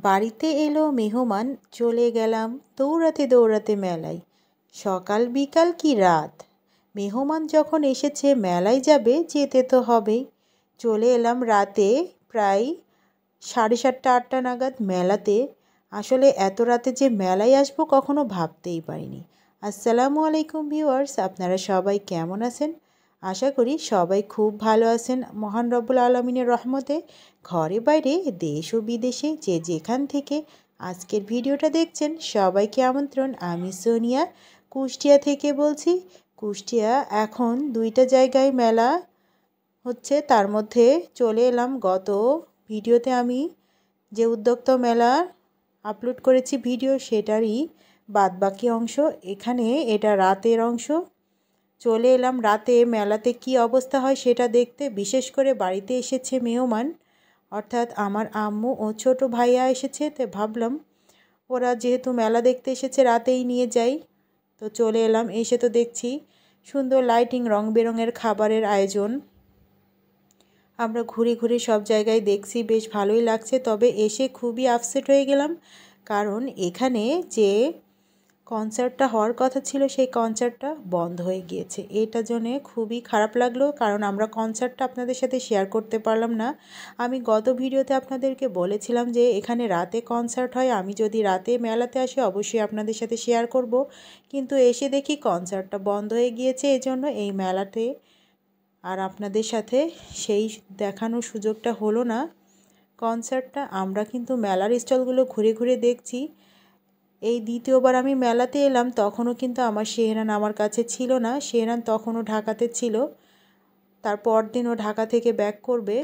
বাড়িতে এলো মেহমান, চলে গেলাম দৌড়াতে দৌড়াতে মেলায়। সকাল বিকাল কি রাত, মেহমান যখন এসেছে মেলায় যাবে, যেতে তো হবেই। চলে এলাম রাতে, প্রায় 7:30-8টা নাগাদ মেলাতে। আসলে এত রাতে যে মেলায় আসবো কখনো ভাবতেই পারিনি। আসসালামু আলাইকুম ভিউয়ার্স, আপনারা সবাই কেমন আছেন? আশা করি সবাই খুব ভালো আছেন মহান রব্বুল আলমিনের রহমতে। ঘরে বাইরে দেশ ও বিদেশে যে যেখান থেকে আজকের ভিডিওটা দেখছেন সবাইকে আমন্ত্রণ। আমি সোনিয়া কুষ্টিয়া থেকে বলছি। কুষ্টিয়া এখন 2টা জায়গায় মেলা হচ্ছে, তার মধ্যে চলে এলাম। গত ভিডিওতে আমি যে উদ্যোক্তা মেলা আপলোড করেছি ভিডিও, সেটারই বাদবাকি অংশ এখানে। এটা রাতের অংশ। চলে এলাম রাতে মেলাতে কি অবস্থা হয় সেটা দেখতে। বিশেষ করে বাড়িতে এসেছে মেহমান, অর্থাৎ আমার আম্মু ও ছোট ভাইয়া এসেছে। তো ভাবলাম ওরা যেহেতু মেলা দেখতে এসেছে রাতেই নিয়ে যাই। তো চলে এলাম। এসে তো দেখছি সুন্দর লাইটিং, রং বেরঙের খাবারের আয়োজন। আমরা ঘুরে ঘুরে সব জায়গায় দেখছি, বেশ ভালোই লাগছে। তবে এসে খুবই আপসেট হয়ে গেলাম, কারণ এখানে যে কনসার্টটা হওয়ার কথা ছিল সেই কনসার্টটা বন্ধ হয়ে গিয়েছে। এটা জন্যে খুবই খারাপ লাগলো, কারণ আমরা কনসার্টটা আপনাদের সাথে শেয়ার করতে পারলাম না। আমি গত ভিডিওতে আপনাদেরকে বলেছিলাম যে এখানে রাতে কনসার্ট হয়, আমি যদি রাতে মেলাতে আসি অবশ্যই আপনাদের সাথে শেয়ার করব। কিন্তু এসে দেখি কনসার্টটা বন্ধ হয়ে গিয়েছে, এজন্য এই মেলাতে আর আপনাদের সাথে সেই দেখানোর সুযোগটা হলো না কনসার্টটা। আমরা কিন্তু মেলার স্টলগুলো ঘুরে ঘুরে দেখছি। এই দ্বিতীয়বার আমি মেলাতে এলাম, তখনও কিন্তু আমার শেহরান আমার কাছে ছিল না। শেহরান তখনও ঢাকাতে ছিল, তারপর দিন ও ঢাকা থেকে ব্যাক করবে।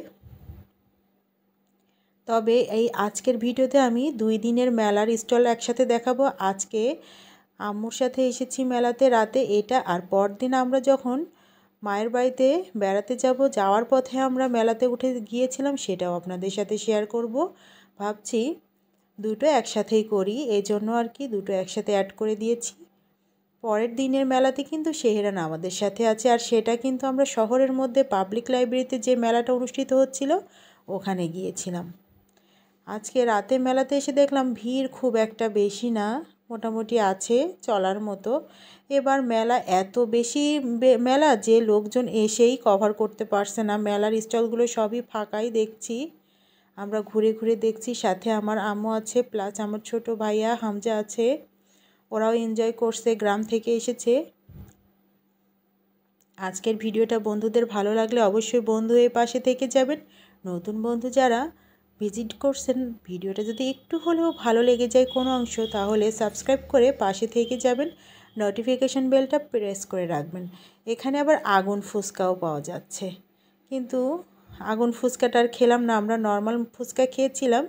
তবে এই আজকের ভিডিওতে আমি 2 দিনের মেলার স্টল একসাথে দেখাবো। আজকে আম্মুর সাথে এসেছি মেলাতে রাতে, এটা। আর পরদিন আমরা যখন মায়ের বাড়িতে বেড়াতে যাব, যাওয়ার পথে আমরা মেলাতে উঠে গিয়েছিলাম, সেটাও আপনাদের সাথে শেয়ার করব। ভাবছি দুটো একসাথেই করি, এই জন্য আর কি দুটো একসাথে অ্যাড করে দিয়েছি। পরের দিনের মেলাতে কিন্তু শেহরান আমাদের সাথে আছে, আর সেটা কিন্তু আমরা শহরের মধ্যে পাবলিক লাইব্রেরিতে যে মেলাটা অনুষ্ঠিত হচ্ছিল ওখানে গিয়েছিলাম। আজকে রাতে মেলাতে এসে দেখলাম ভিড় খুব একটা বেশি না, মোটামুটি আছে চলার মতো। এবার মেলা এত বেশি মেলা যে লোকজন এসেই কভার করতে পারছে না। মেলার স্টলগুলো সবই ফাঁকাই দেখছি। আমরা ঘুরে ঘুরে দেখছি, সাথে আমার আম্মু আছে, প্লাস আমার ছোট ভাইয়া হামজা আছে। ওরাও এনজয় করছে, গ্রাম থেকে এসেছে। আজকের ভিডিওটা বন্ধুদের ভালো লাগলে অবশ্যই বন্ধু হয়ে পাশে থেকে যাবেন। নতুন বন্ধু যারা ভিজিট করছেন, ভিডিওটা যদি একটু হলেও ভালো লেগে যায় কোনো অংশ, তাহলে সাবস্ক্রাইব করে পাশে থেকে যাবেন, নোটিফিকেশন বেলটা প্রেস করে রাখবেন। এখানে আবার আগুন ফুচকাও পাওয়া যাচ্ছে, কিন্তু আগুন ফুচকাটা আর খেলাম না, আমরা নর্মাল ফুচকা খেয়েছিলাম।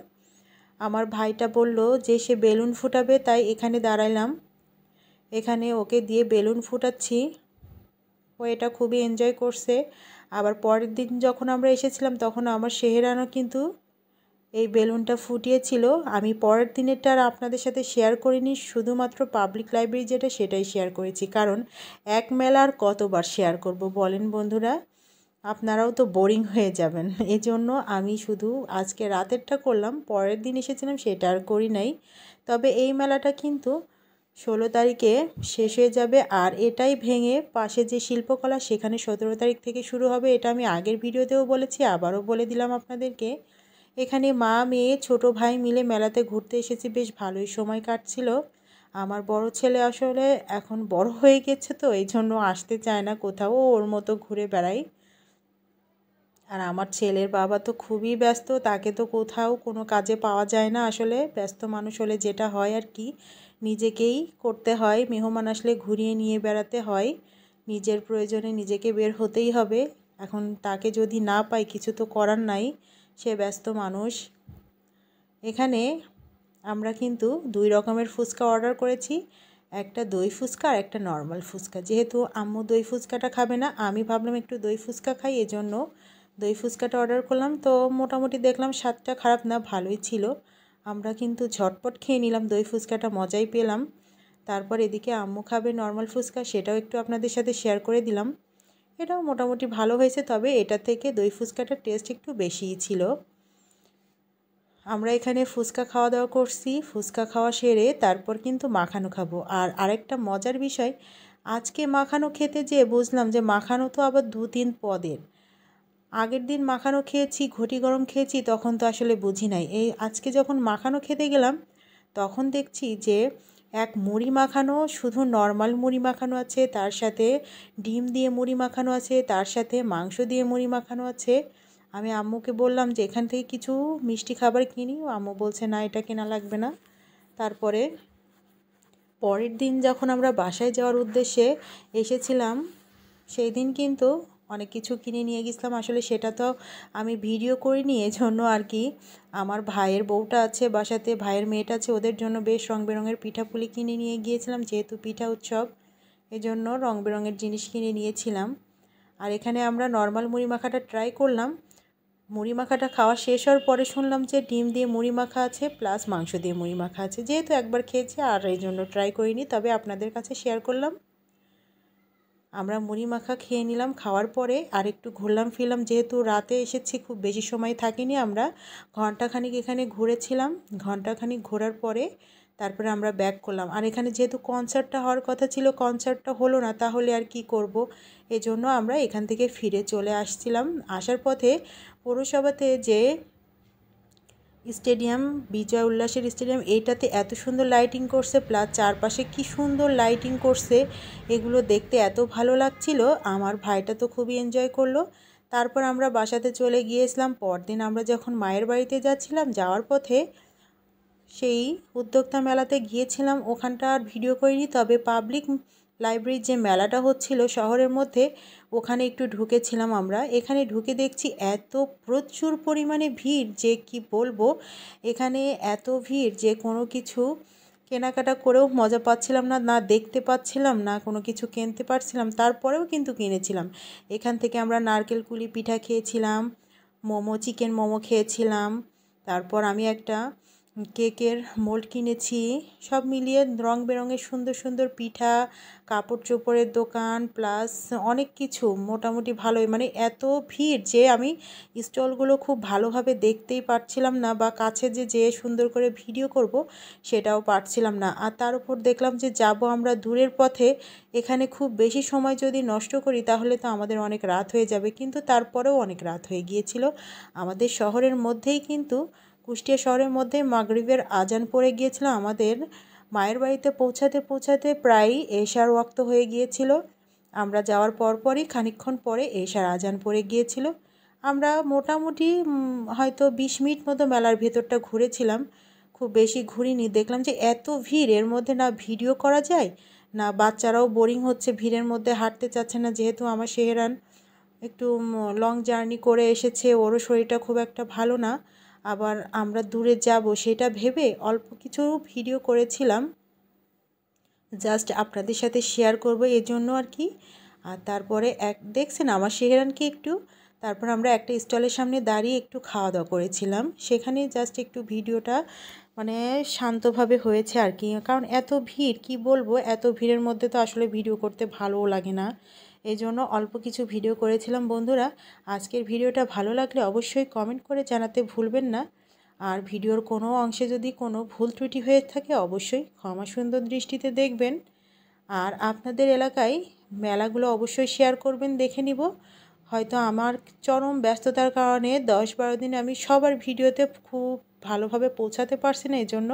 আমার ভাইটা বলল যে সে বেলুন ফুটাবে, তাই এখানে দাঁড়াইলাম। এখানে ওকে দিয়ে বেলুন ফুটাচ্ছি, ও এটা খুবই এনজয় করছে। আবার পরের দিন যখন আমরা এসেছিলাম তখন আমার শেহরানও কিন্তু এই বেলুনটা ফুটিয়েছিল। আমি পরের দিনেরটা আর আপনাদের সাথে শেয়ার করিনি, শুধুমাত্র পাবলিক লাইব্রেরি যেটা সেটাই শেয়ার করেছি, কারণ এক মেলার কতবার শেয়ার করব বলেন বন্ধুরা, আপনারাও তো বোরিং হয়ে যাবেন। এজন্য আমি শুধু আজকে রাতেরটা করলাম, পরের দিন এসেছিলাম সেটা আর করি নাই। তবে এই মেলাটা কিন্তু 16 তারিখে শেষ হয়ে যাবে, আর এটাই ভেঙে পাশে যে শিল্পকলা সেখানে 17 তারিখ থেকে শুরু হবে। এটা আমি আগের ভিডিওতেও বলেছি, আবারও বলে দিলাম আপনাদেরকে। এখানে মা মেয়ে ছোট ভাই মিলে মেলাতে ঘুরতে এসেছি, বেশ ভালোই সময় কাটছিল। আমার বড় ছেলে আসলে এখন বড় হয়ে গেছে, তো এই জন্য আসতে চায় না কোথাও, ওর মতো ঘুরে বেড়াই। আর আমার ছেলের বাবা তো খুবই ব্যস্ত, তাকে তো কোথাও কোনো কাজে পাওয়া যায় না। আসলে ব্যস্ত মানুষ হলে যেটা হয় আর কি, নিজেকেই করতে হয়, মেহমান আসলে ঘুরিয়ে নিয়ে বেড়াতে হয়, নিজের প্রয়োজনে নিজেকে বের হতেই হবে। এখন তাকে যদি না পাই কিছু তো করার নাই, সে ব্যস্ত মানুষ। এখানে আমরা কিন্তু 2 রকমের ফুচকা অর্ডার করেছি, একটা দই ফুচকা আর একটা নর্মাল ফুচকা। যেহেতু আম্মু দই ফুচকাটা খাবে না, আমি ভাবলাম একটু দই ফুচকা খাই, এজন্য দই ফুচকাটা অর্ডার করলাম। তো মোটামুটি দেখলাম স্বাদটা খারাপ না, ভালোই ছিল। আমরা কিন্তু ঝটপট খেয়ে নিলাম, দই ফুচকাটা মজাই পেলাম। তারপর এদিকে আম্মু খাবে নর্মাল ফুচকা, সেটাও একটু আপনাদের সাথে শেয়ার করে দিলাম। এটাও মোটামুটি ভালো হয়েছে, তবে এটা থেকে দই ফুচকাটার টেস্ট একটু বেশিই ছিল। আমরা এখানে ফুচকা খাওয়া দাওয়া করছি, ফুচকা খাওয়া সেরে তারপর কিন্তু মাখানো খাবো। আর আরেকটা মজার বিষয়, আজকে মাখানো খেতে যেয়ে বুঝলাম যে মাখানো তো আবার 2-3 পদের। আগের দিন মাখানো খেয়েছি, ঘটি গরম খেয়েছি, তখন তো আসলে বুঝি নাই। এই আজকে যখন মাখানো খেতে গেলাম তখন দেখছি যে এক মুড়ি মাখানো, শুধু নর্মাল মুড়ি মাখানো আছে, তার সাথে ডিম দিয়ে মুড়ি মাখানো আছে, তার সাথে মাংস দিয়ে মুড়ি মাখানো আছে। আমি আম্মুকে বললাম যে এখান থেকে কিছু মিষ্টি খাবার কিনি, আম্মু বলছে না এটা কেনা লাগবে না। তারপরে পরের দিন যখন আমরা বাসায় যাওয়ার উদ্দেশ্যে এসেছিলাম, সেই দিন কিন্তু অনেক কিছু কিনে নিয়ে গেছিলাম। আসলে সেটা তো আমি ভিডিও করিনি, এজন্য আর কি। আমার ভাইয়ের বউটা আছে বাসাতে, ভাইয়ের মেয়েটা আছে, ওদের জন্য বেশ রং বেরঙের পিঠাপুলি কিনে নিয়ে গিয়েছিলাম, যেহেতু পিঠা উৎসব এজন্য রং বেরঙের জিনিস কিনে নিয়েছিলাম। আর এখানে আমরা নর্মাল মুড়ি মাখাটা ট্রাই করলাম। মুড়ি মাখাটা খাওয়া শেষ হওয়ার পরে শুনলাম যে ডিম দিয়ে মুড়ি মাখা আছে প্লাস মাংস দিয়ে মুড়ি মাখা আছে। যেহেতু একবার খেয়েছি আর এই জন্য ট্রাই করিনি, তবে আপনাদের কাছে শেয়ার করলাম। আমরা মুড়ি মাখা খেয়ে নিলাম, খাওয়ার পরে আর একটু ঘুরলাম ফিরলাম, যেহেতু রাতে এসেছি খুব বেশি সময় থাকিনি, আমরা ঘন্টাখানিক এখানে ঘুরেছিলাম। ঘন্টাখানিক ঘোরার পরে তারপরে আমরা ব্যাক করলাম। আর এখানে যেহেতু কনসার্টটা হওয়ার কথা ছিল, কনসার্টটা হলো না, তাহলে আর কি করব, এজন্য আমরা এখান থেকে ফিরে চলে আসছিলাম। আসার পথে পৌরসভাতে যে স্টেডিয়াম, বিজয় উল্লাসের স্টেডিয়াম, এইটাতে এত সুন্দর লাইটিং করছে, প্লাস চারপাশে কি সুন্দর লাইটিং করছে, এগুলো দেখতে এত ভালো লাগছিল। আমার ভাইটা তো খুবই এনজয় করলো। তারপর আমরা বাসাতে চলে গিয়েছিলাম। পরদিন আমরা যখন মায়ের বাড়িতে যাচ্ছিলাম, যাওয়ার পথে সেই উদ্যোক্তা মেলাতে গিয়েছিলাম, ওখানটা আর ভিডিও করিনি, তবে পাবলিক লাইব্রেরির যে মেলাটা হচ্ছিল শহরের মধ্যে, ওখানে একটু ঢুকেছিলাম আমরা। এখানে ঢুকে দেখছি এত প্রচুর পরিমাণে ভিড় যে কি বলবো। এখানে এত ভিড় যে কোনো কিছু কেনাকাটা করেও মজা পাচ্ছিলাম না, না দেখতে পাচ্ছিলাম, না কোনো কিছু কিনতে পারছিলাম। তারপরেও কিন্তু কিনেছিলাম। এখান থেকে আমরা নারকেল কুলি পিঠা খেয়েছিলাম, মোমো, চিকেন মোমো খেয়েছিলাম। তারপর আমি একটা কেকের মোল্ড কিনেছি। সব মিলিয়ে রং বেরঙের সুন্দর সুন্দর পিঠা, কাপড় চোপড়ের দোকান, প্লাস অনেক কিছু, মোটামুটি ভালোই। মানে এত ভিড় যে আমি স্টলগুলো খুব ভালোভাবে দেখতেই পারছিলাম না, বা কাছে যে সুন্দর করে ভিডিও করব সেটাও পারছিলাম না। আর তার উপর দেখলাম যে যাব আমরা দূরের পথে, এখানে খুব বেশি সময় যদি নষ্ট করি তাহলে তো আমাদের অনেক রাত হয়ে যাবে, কিন্তু তারপরেও অনেক রাত হয়ে গিয়েছিল। আমাদের শহরের মধ্যেই কিন্তু, কুষ্টিয়া শহরের মধ্যে মাগরিবের আজান পড়ে গিয়েছিল। আমাদের মায়ের বাড়িতে পৌঁছাতে পৌঁছাতে প্রায় এশার ওয়াক্ত হয়ে গিয়েছিল। আমরা যাওয়ার পরপরই খানিকক্ষণ পরে এশার আজান পড়ে গিয়েছিল। আমরা মোটামুটি হয়তো 20 মিনিট মতো মেলার ভেতরটা ঘুরেছিলাম, খুব বেশি ঘুরিনি। দেখলাম যে এত ভিড়, এর মধ্যে না ভিডিও করা যায়, না বাচ্চারাও বোরিং হচ্ছে, ভিড়ের মধ্যে হাঁটতে চাচ্ছে না। যেহেতু আমার সেহেরান একটু লং জার্নি করে এসেছে, ওরও শরীরটা খুব একটা ভালো না, আবার আমরা দূরে যাব সেটা ভেবে অল্প কিছু ভিডিও করেছিলাম, জাস্ট আপনাদের সাথে শেয়ার করব এজন্য আর কি। আর তারপরে দেখছেন আমার সেহেরানকে একটু, তারপর আমরা একটা স্টলের সামনে দাঁড়িয়ে একটু খাওয়া দাওয়া করেছিলাম। সেখানে জাস্ট একটু ভিডিওটা মানে শান্তভাবে হয়েছে আর কি, কারণ এত ভিড় কি বলবো, এত ভিড়ের মধ্যে তো আসলে ভিডিও করতে ভালোও লাগে না, এই জন্য অল্প কিছু ভিডিও করেছিলাম। বন্ধুরা, আজকের ভিডিওটা ভালো লাগলে অবশ্যই কমেন্ট করে জানাতে ভুলবেন না। আর ভিডিওর কোনো অংশে যদি কোনো ভুল ত্রুটি হয়ে থাকে অবশ্যই ক্ষমা সুন্দর দৃষ্টিতে দেখবেন। আর আপনাদের এলাকায় মেলাগুলো অবশ্যই শেয়ার করবেন, দেখে নিব। হয়তো আমার চরম ব্যস্ততার কারণে 10-12 দিন আমি সবার ভিডিওতে খুব ভালোভাবে পৌঁছাতে পারছি না, এজন্য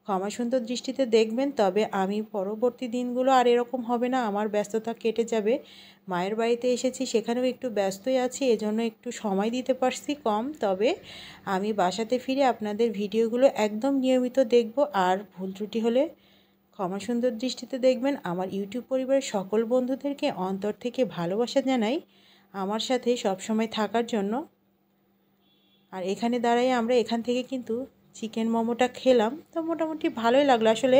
ক্ষমা সুন্দর দৃষ্টিতে দেখবেন। তবে আমি পরবর্তী দিনগুলো আর এরকম হবে না, আমার ব্যস্ততা কেটে যাবে। মায়ের বাড়িতে এসেছি, সেখানেও একটু ব্যস্তই আছি, এজন্য একটু সময় দিতে পারছি কম। তবে আমি বাসাতে ফিরে আপনাদের ভিডিওগুলো একদম নিয়মিত দেখব। আর ভুল ত্রুটি হলে ক্ষমা সুন্দর দৃষ্টিতে দেখবেন। আমার ইউটিউব পরিবারের সকল বন্ধুদেরকে অন্তর থেকে ভালোবাসা জানাই আমার সাথে সবসময় থাকার জন্য। আর এখানে দাঁড়াই আমরা এখান থেকে কিন্তু চিকেন মোমোটা খেলাম, তো মোটামুটি ভালোই লাগলো। আসলে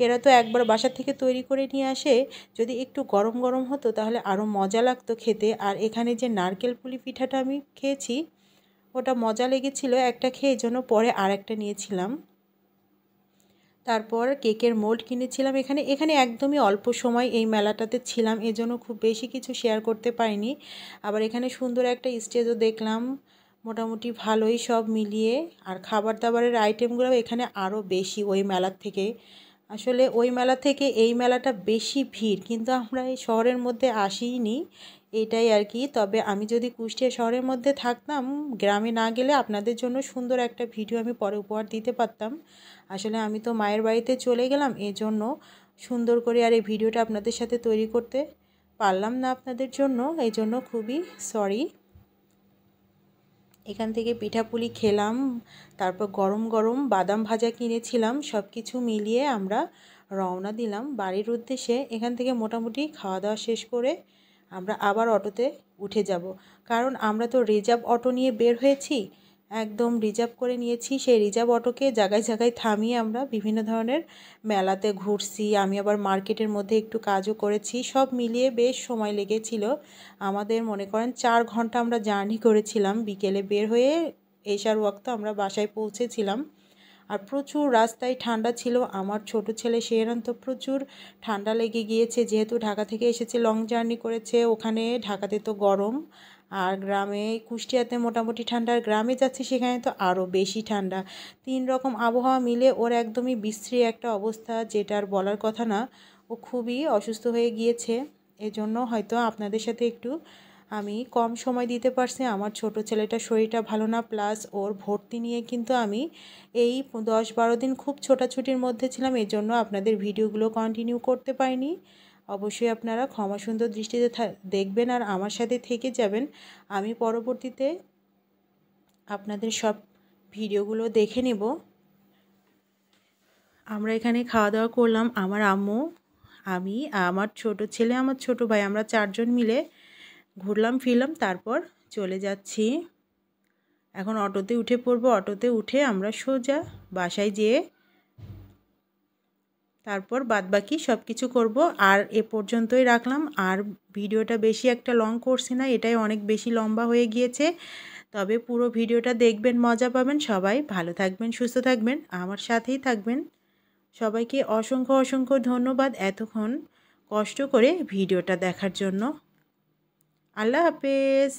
এরা তো একবার বাসা থেকে তৈরি করে নিয়ে আসে, যদি একটু গরম গরম হতো তাহলে আরও মজা লাগতো খেতে। আর এখানে যে নারকেল পুলি পিঠাটা আমি খেয়েছি, ওটা মজা লেগেছিল একটা খেয়ে, জন্য পরে আর একটা নিয়েছিলাম। তারপর কেকের মোল্ড কিনেছিলাম। এখানে একদমই অল্প সময় এই মেলাটাতে ছিলাম, এজন্য খুব বেশি কিছু শেয়ার করতে পারিনি। আবার এখানে সুন্দর একটা স্টেজও দেখলাম, মোটামুটি ভালোই সব মিলিয়ে। আর খাবার দাবারের আইটেমগুলো এখানে আরও বেশি ওই মেলার থেকে। আসলে ওই মেলা থেকে এই মেলাটা বেশি ভিড়, কিন্তু আমরা এই শহরের মধ্যে আসিনি, এটাই আর কি। তবে আমি যদি কুষ্টিয়া শহরের মধ্যে থাকতাম, গ্রামে না গেলে আপনাদের জন্য সুন্দর একটা ভিডিও আমি পরে উপহার দিতে পারতাম। আসলে আমি তো মায়ের বাড়িতে চলে গেলাম, এজন্য সুন্দর করে আর এই ভিডিওটা আপনাদের সাথে তৈরি করতে পারলাম না আপনাদের জন্য, এই জন্য খুবই সরি। এখান থেকে পিঠাপুলি খেলাম, তারপর গরম গরম বাদাম ভাজা কিনেছিলাম। সব কিছু মিলিয়ে আমরা রওনা দিলাম বাড়ির উদ্দেশ্যে। এখান থেকে মোটামুটি খাওয়া দাওয়া শেষ করে আমরা আবার অটোতে উঠে যাব, কারণ আমরা তো রিজার্ভ অটো নিয়ে বের হয়েছি, একদম রিজার্ভ করে নিয়েছি। সেই রিজার্ভ অটোকে জায়গায় জায়গায় থামিয়ে আমরা বিভিন্ন ধরনের মেলাতে ঘুরছি। আমি আবার মার্কেটের মধ্যে একটু কাজও করেছি। সব মিলিয়ে বেশ সময় লেগেছিল আমাদের। মনে করেন 4 ঘন্টা আমরা জার্নি করেছিলাম। বিকেলে বের হয়ে এশার ওয়াক্ত আমরা বাসায় পৌঁছেছিলাম। আর প্রচুর রাস্তায় ঠান্ডা ছিল। আমার ছোট ছেলে শেহরান তো প্রচুর ঠান্ডা লেগে গিয়েছে, যেহেতু ঢাকা থেকে এসেছে, লং জার্নি করেছে। ওখানে ঢাকাতে তো গরম, আর গ্রামে কুষ্টিয়াতে মোটামুটি ঠান্ডা, আর গ্রামে যাচ্ছি সেখানে তো আরও বেশি ঠান্ডা। 3 রকম আবহাওয়া মিলে ওর একদমই বিশ্রী একটা অবস্থা, যেটা আর বলার কথা না। ও খুবই অসুস্থ হয়ে গিয়েছে, এজন্য হয়তো আপনাদের সাথে একটু আমি কম সময় দিতে পারছি। আমার ছোট ছেলেটার শরীরটা ভালো না, প্লাস ওর ভর্তি নিয়ে কিন্তু আমি এই 10-12 দিন খুব ছোটাছুটির মধ্যে ছিলাম, এজন্য আপনাদের ভিডিওগুলো কন্টিনিউ করতে পারিনি। অবশ্যই আপনারা ক্ষমা সুন্দর দৃষ্টিতে দেখবেন আর আমার সাথে থেকে যাবেন। আমি পরবর্তীতে আপনাদের সব ভিডিওগুলো দেখে নেব। আমরা এখানে খাওয়া দাওয়া করলাম, আমার আম্মু, আমি, আমার ছোট ছেলে, আমার ছোট ভাই, আমরা 4 জন মিলে ঘুরলাম ফিরলাম, তারপর চলে যাচ্ছি। এখন অটোতে উঠে পড়বো। অটোতে উঠে আমরা সোজা বাসায় যেয়ে তারপর বাদবাকি সব কিছু করব। আর এ পর্যন্তই রাখলাম, আর ভিডিওটা বেশি একটা লং করছি না, এটাই অনেক বেশি লম্বা হয়ে গিয়েছে। তবে পুরো ভিডিওটা দেখবেন, মজা পাবেন। সবাই ভালো থাকবেন, সুস্থ থাকবেন, আমার সাথেই থাকবেন। সবাইকে অসংখ্য অসংখ্য ধন্যবাদ এতক্ষণ কষ্ট করে ভিডিওটা দেখার জন্য। আল্লাহ হাফেজ।